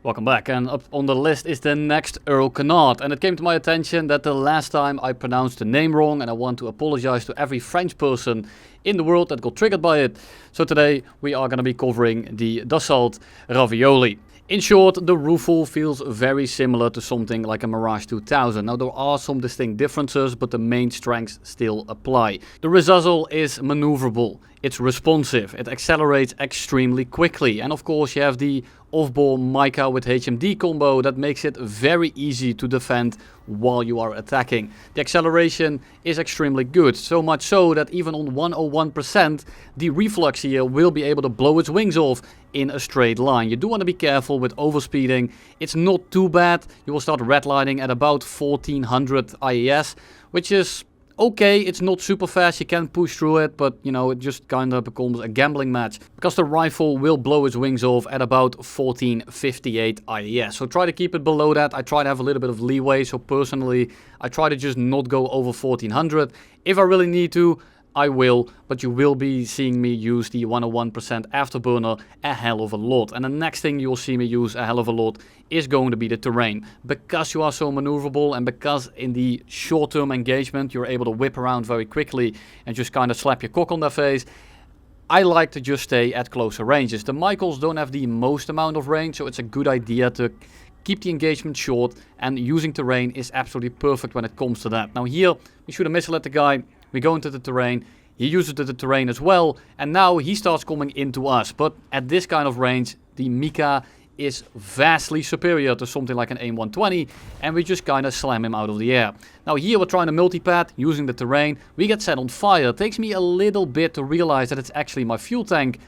Welcome back, and up on the list is the next Earl Canard, and it came to my attention that the last time I pronounced the name wrong, and I want to apologize to every French person in the world that got triggered by it. So today we are going to be covering the Dassualt Rafale. In short, the Rafale feels very similar to something like a Mirage 2000. Now there are some distinct differences, but the main strengths still apply. The Dassualt is maneuverable, it's responsive, it accelerates extremely quickly, and of course you have the off-bore MICA with HMD combo that makes it very easy to defend while you are attacking. The acceleration is extremely good, so much so that even on 101% the reflux here will be able to blow its wings off in a straight line. You do want to be careful with overspeeding. It's not too bad. You will start redlining at about 1400 IES, which is okay. It's not super fast, you can push through it, but you know, it just kind of becomes a gambling match because the rifle will blow its wings off at about 1458 IES. So try to keep it below that. I try to have a little bit of leeway, so personally I try to just not go over 1400. If I really need to, I will, but you will be seeing me use the 101% afterburner a hell of a lot. And the next thing you'll see me use a hell of a lot is going to be the terrain. Because you are so maneuverable and because in the short-term engagement you're able to whip around very quickly and just kind of slap your cock on their face, I like to just stay at closer ranges. The MICAs don't have the most amount of range, so it's a good idea to keep the engagement short, and using terrain is absolutely perfect when it comes to that. Now here, we shoot a missile at the guy, we go into the terrain, he uses the terrain as well, and now he starts coming into us. But at this kind of range, the MICA is vastly superior to something like an AIM-120, and we just kind of slam him out of the air. Now here we're trying to multipad, using the terrain, we get set on fire. It takes me a little bit to realize that it's actually my fuel tank.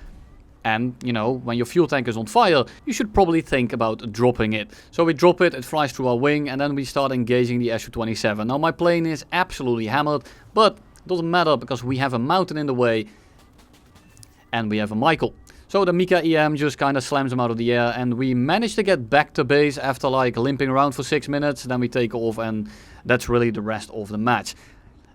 And, you know, when your fuel tank is on fire, you should probably think about dropping it. So we drop it, it flies through our wing, and then we start engaging the Su-27. Now my plane is absolutely hammered, but it doesn't matter because we have a mountain in the way, and we have a MICA. So the MICA EM just kind of slams him out of the air, and we manage to get back to base after like limping around for 6 minutes. Then we take off, and that's really the rest of the match.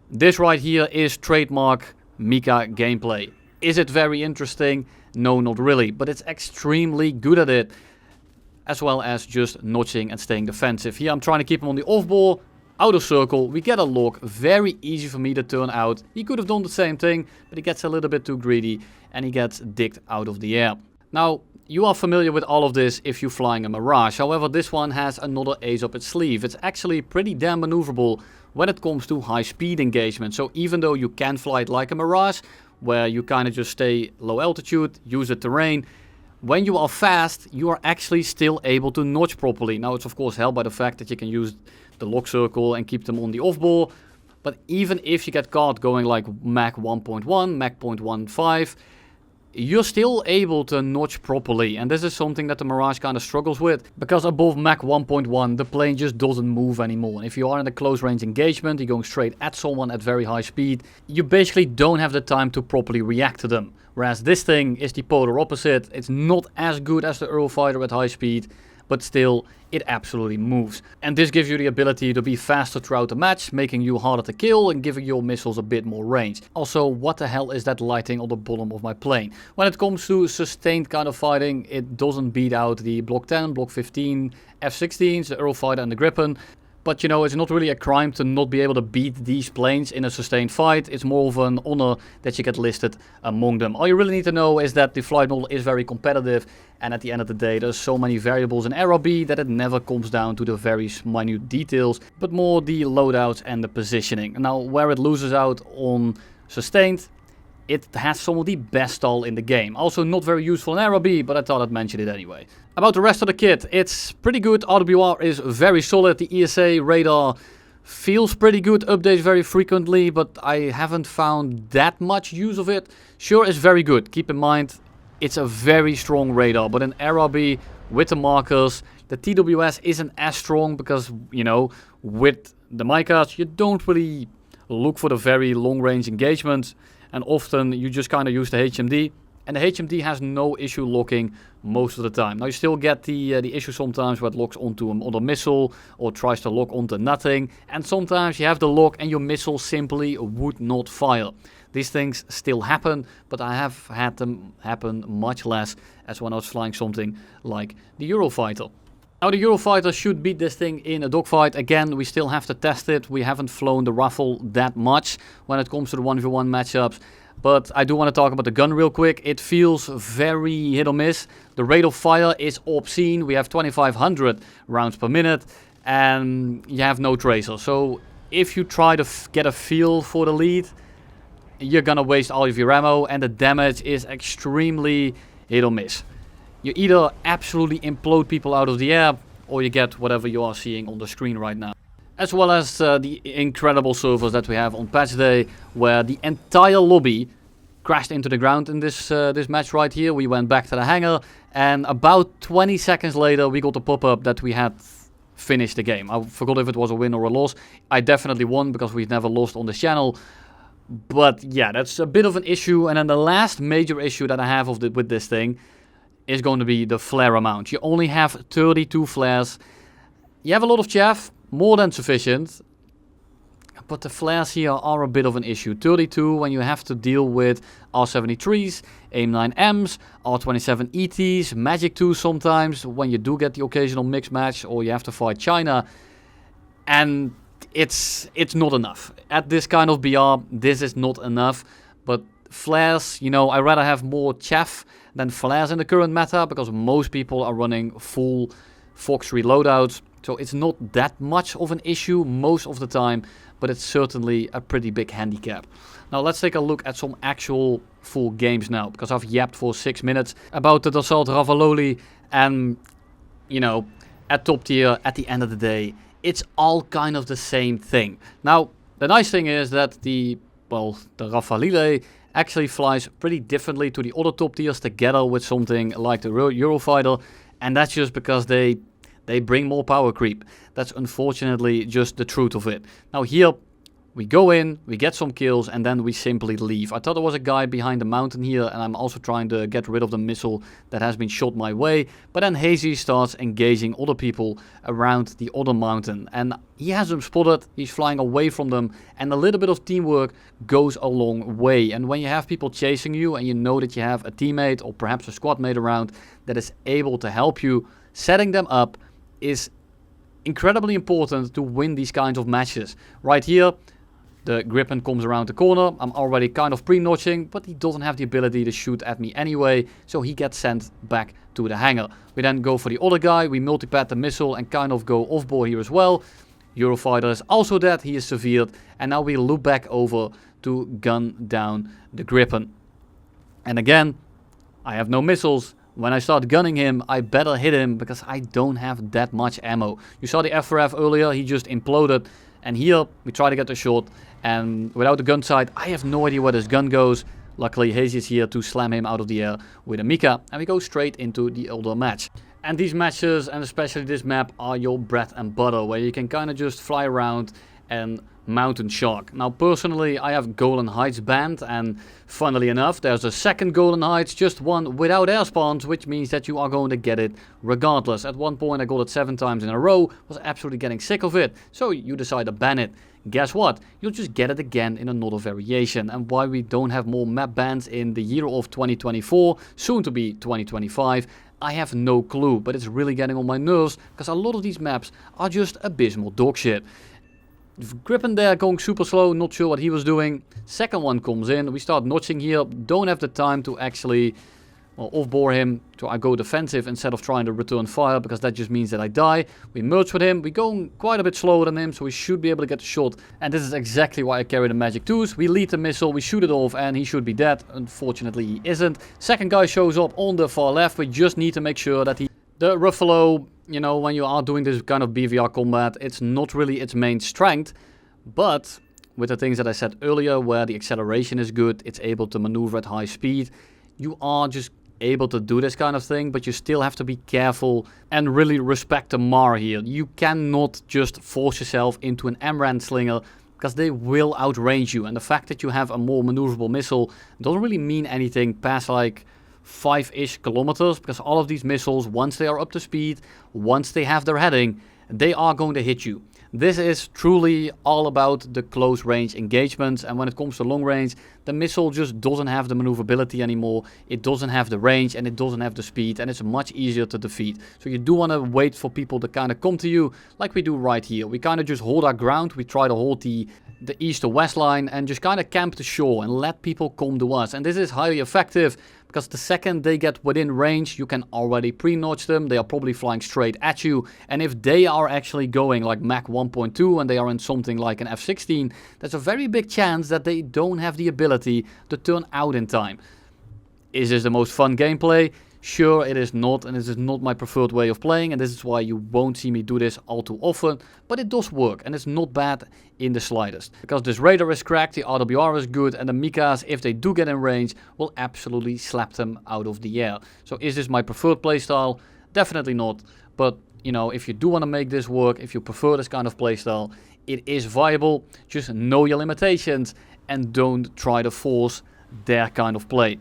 This right here is trademark MICA gameplay. Is it very interesting? No, not really, but it's extremely good at it, as well as just notching and staying defensive. Here I'm trying to keep him on the off-bore, outer circle, we get a lock, very easy for me to turn out. He could have done the same thing, but he gets a little bit too greedy and he gets dicked out of the air. Now, you are familiar with all of this if you're flying a Mirage, however this one has another ace up its sleeve. It's actually pretty damn maneuverable when it comes to high speed engagement. So even though you can fly it like a Mirage, where you kind of just stay low altitude, use the terrain, when you are fast, you are actually still able to notch properly. Now it's of course helped by the fact that you can use the lock circle and keep them on the off-bore, but even if you get caught going like Mach 1.1, Mach 0.15, you're still able to notch properly, and this is something that the Mirage kind of struggles with, because above Mach 1.1 the plane just doesn't move anymore. And if you are in a close range engagement, you're going straight at someone at very high speed, you basically don't have the time to properly react to them. Whereas this thing is the polar opposite. It's not as good as the Eurofighter at high speed, but still it absolutely moves. And this gives you the ability to be faster throughout the match, making you harder to kill and giving your missiles a bit more range. Also, what the hell is that lighting on the bottom of my plane? When it comes to sustained kind of fighting, it doesn't beat out the Block 10, Block 15, F-16s, the Eurofighter and the Gripen. But you know, it's not really a crime to not be able to beat these planes in a sustained fight. It's more of an honor that you get listed among them. All you really need to know is that the flight model is very competitive, and at the end of the day there's so many variables in RRB that it never comes down to the very minute details, but more the loadouts and the positioning. Now where it loses out on sustained, it has some of the best stall in the game. Also not very useful in RRB, but I thought I'd mention it anyway. About the rest of the kit, it's pretty good. RWR is very solid. The ESA radar feels pretty good, updates very frequently, but I haven't found that much use of it. Sure, it's very good. Keep in mind, it's a very strong radar, but in RRB with the markers, the TWS isn't as strong because, you know, with the MICAs, you don't really look for the very long range engagements, and often you just kind of use the HMD. And the HMD has no issue locking most of the time. Now you still get the issue sometimes where it locks onto a missile or tries to lock onto nothing. And sometimes you have the lock and your missile simply would not fire. These things still happen, but I have had them happen much less as when I was flying something like the Eurofighter. Now the Eurofighter should beat this thing in a dogfight. Again, we still have to test it. We haven't flown the Rafale that much when it comes to the 1v1 matchups. But I do want to talk about the gun real quick. It feels very hit or miss. The rate of fire is obscene. We have 2500 rounds per minute and you have no tracer. So if you try to get a feel for the lead, you're gonna waste all of your ammo and the damage is extremely hit or miss. You either absolutely implode people out of the air or you get whatever you are seeing on the screen right now. As well as the incredible servers that we have on patch day, where the entire lobby crashed into the ground in this match right here. We went back to the hangar and about 20 seconds later we got a pop-up that we had finished the game. I forgot if it was a win or a loss. I definitely won because we've never lost on this channel. But yeah, that's a bit of an issue. And then the last major issue that I have with this thing is going to be the flare amount. You only have 32 flares. You have a lot of chaff, more than sufficient. But the flares here are a bit of an issue. 32 when you have to deal with R73s, AIM-9Ms, R27 ETs, Magic 2 sometimes, when you do get the occasional mixed match or you have to fight China. And it's not enough. At this kind of BR, this is not enough. But flares, you know, I'd rather have more chaff than flares in the current meta, because most people are running full Fox 3 loadouts. So it's not that much of an issue most of the time, but it's certainly a pretty big handicap. Now let's take a look at some actual full games now, because I've yapped for 6 minutes about the Dassualt Rafale, and you know, at top tier, at the end of the day, it's all kind of the same thing. Now, the nice thing is that the Rafale actually flies pretty differently to the other top tiers together with something like the Eurofighter, and that's just because they bring more power creep. That's unfortunately just the truth of it. Now here, we go in, we get some kills, and then we simply leave. I thought there was a guy behind the mountain here, and I'm also trying to get rid of the missile that has been shot my way. But then Hazy starts engaging other people around the other mountain, and he has them spotted, he's flying away from them, and a little bit of teamwork goes a long way. And when you have people chasing you, and you know that you have a teammate or perhaps a squad mate around that is able to help you, setting them up is incredibly important to win these kinds of matches. Right here, the Gripen comes around the corner. I'm already kind of pre-notching, but he doesn't have the ability to shoot at me anyway, so he gets sent back to the hangar. We then go for the other guy, we multipad the missile and kind of go off-board here as well. Eurofighter is also dead, he is severed, and now we loop back over to gun down the Gripen. And again, I have no missiles. When I start gunning him, I better hit him because I don't have that much ammo. You saw the F4F earlier, he just imploded. And here, we try to get the shot, and without the gun sight, I have no idea where this gun goes. Luckily, Hazy is here to slam him out of the air with a MICA, and we go straight into the other match. And these matches, and especially this map, are your bread and butter, where you can kind of just fly around and mountain shark. Now personally, I have Golden Heights banned, and funnily enough, there's a second Golden Heights, just one without air spawns, which means that you are going to get it regardless. At one point I got it 7 times in a row, was absolutely getting sick of it, so you decide to ban it. Guess what? You'll just get it again in another variation. And why we don't have more map bans in the year of 2024, soon to be 2025, I have no clue, but it's really getting on my nerves, because a lot of these maps are just abysmal dog shit. Gripen there going super slow, not sure what he was doing. Second one comes in, we start notching here, don't have the time to actually off-bore him. So I go defensive instead of trying to return fire, because that just means that I die. We merge with him, we go quite a bit slower than him, so we should be able to get the shot. And this is exactly why I carry the Magic 2s. We lead the missile, we shoot it off, and he should be dead. Unfortunately he isn't. Second guy shows up on the far left, we just need to make sure that the Rafale, you know, when you are doing this kind of BVR combat, it's not really its main strength, but with the things that I said earlier, where the acceleration is good, it's able to maneuver at high speed, you are just able to do this kind of thing, but you still have to be careful and really respect the MAR here. You cannot just force yourself into an MRAN slinger, because they will outrange you, and the fact that you have a more maneuverable missile doesn't really mean anything past like 5-ish kilometers, because all of these missiles, once they are up to speed, once they have their heading, they are going to hit you. This is truly all about the close range engagements, and when it comes to long range, the missile just doesn't have the maneuverability anymore, it doesn't have the range and it doesn't have the speed, and it's much easier to defeat. So you do want to wait for people to kind of come to you like we do right here. We kind of just hold our ground, we try to hold the east to west line and just kind of camp the shore and let people come to us. And this is highly effective because the second they get within range, you can already pre-notch them. They are probably flying straight at you. And if they are actually going like Mach 1.2 and they are in something like an F-16, there's a very big chance that they don't have the ability to turn out in time. Is this the most fun gameplay? Sure, it is not, and this is not my preferred way of playing, and this is why you won't see me do this all too often, but it does work, and it's not bad in the slightest. Because this radar is cracked, the RWR is good, and the MICAs, if they do get in range, will absolutely slap them out of the air. So is this my preferred playstyle? Definitely not, but you know, if you do want to make this work, if you prefer this kind of playstyle, it is viable. Just know your limitations, and don't try to force their kind of play.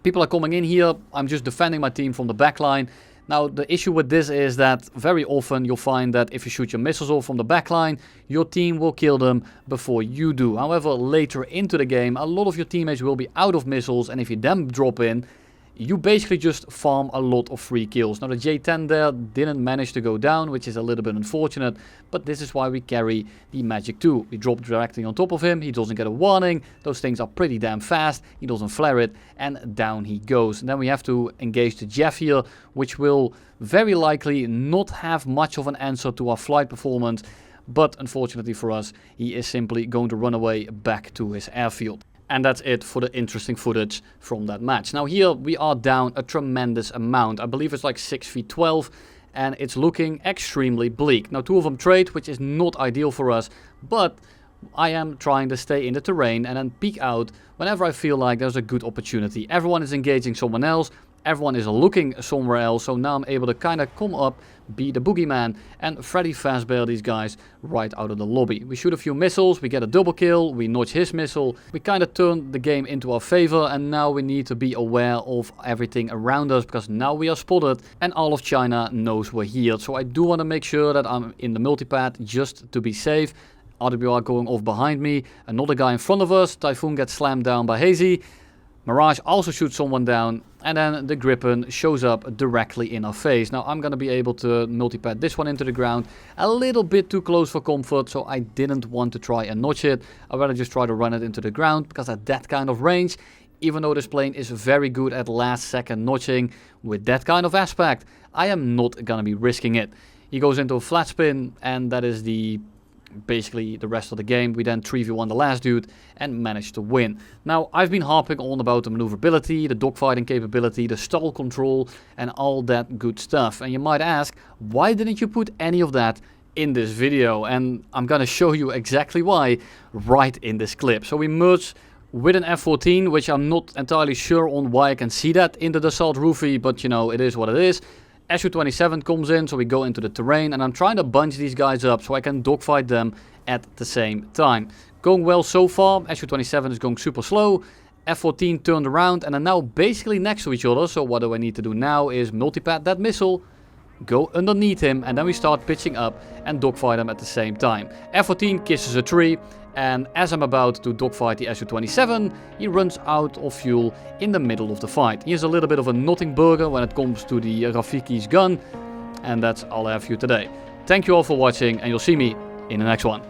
People are coming in here, I'm just defending my team from the backline. Now the issue with this is that very often you'll find that if you shoot your missiles off from the backline, your team will kill them before you do. However, later into the game, a lot of your teammates will be out of missiles, and if you then drop in, you basically just farm a lot of free kills. Now the J10 there didn't manage to go down, which is a little bit unfortunate, but this is why we carry the Magic 2. We drop directly on top of him, he doesn't get a warning, those things are pretty damn fast, he doesn't flare it, and down he goes. And then we have to engage the chaff here, which will very likely not have much of an answer to our flight performance, but unfortunately for us, he is simply going to run away back to his airfield. And that's it for the interesting footage from that match. Now here we are down a tremendous amount. I believe it's like 6 feet 12 and it's looking extremely bleak. Now 2 of them trade, which is not ideal for us, but I am trying to stay in the terrain and then peek out whenever I feel like there's a good opportunity. Everyone is engaging someone else. Everyone is looking somewhere else, so now I'm able to kind of come up, be the boogeyman, and Freddy Fazbear these guys right out of the lobby. We shoot a few missiles, we get a double kill, we notch his missile, we kind of turn the game into our favor, and now we need to be aware of everything around us, because now we are spotted, and all of China knows we're here. So I do want to make sure that I'm in the multipath just to be safe. RWR going off behind me, another guy in front of us, Typhoon gets slammed down by Hazy. Mirage also shoots someone down, and then the Gripen shows up directly in our face. Now I'm going to be able to multipad this one into the ground, a little bit too close for comfort, so I didn't want to try and notch it. I'd rather just try to run it into the ground, because at that kind of range, even though this plane is very good at last second notching, with that kind of aspect, I am not going to be risking it. He goes into a flat spin, and that is basically the rest of the game. We then 3v1 the last dude and managed to win. Now I've been harping on about the maneuverability, the dogfighting capability, the stall control and all that good stuff. And you might ask, why didn't you put any of that in this video? And I'm gonna show you exactly why right in this clip. So we merge with an F-14, which I'm not entirely sure on why I can see that in the Dassualt Rafale, but you know, it is what it is. Su-27 comes in, so we go into the terrain, and I'm trying to bunch these guys up so I can dogfight them at the same time. Going well so far. Su-27 is going super slow. F-14 turned around and are now basically next to each other, so what do I need to do now is multipad that missile, go underneath him, and then we start pitching up and dogfight them at the same time. F-14 kisses a tree, and as I'm about to dogfight the Su-27, he runs out of fuel in the middle of the fight. He is a little bit of a nothing burger when it comes to the Rafiki's gun, and that's all I have for you today. Thank you all for watching, and you'll see me in the next one.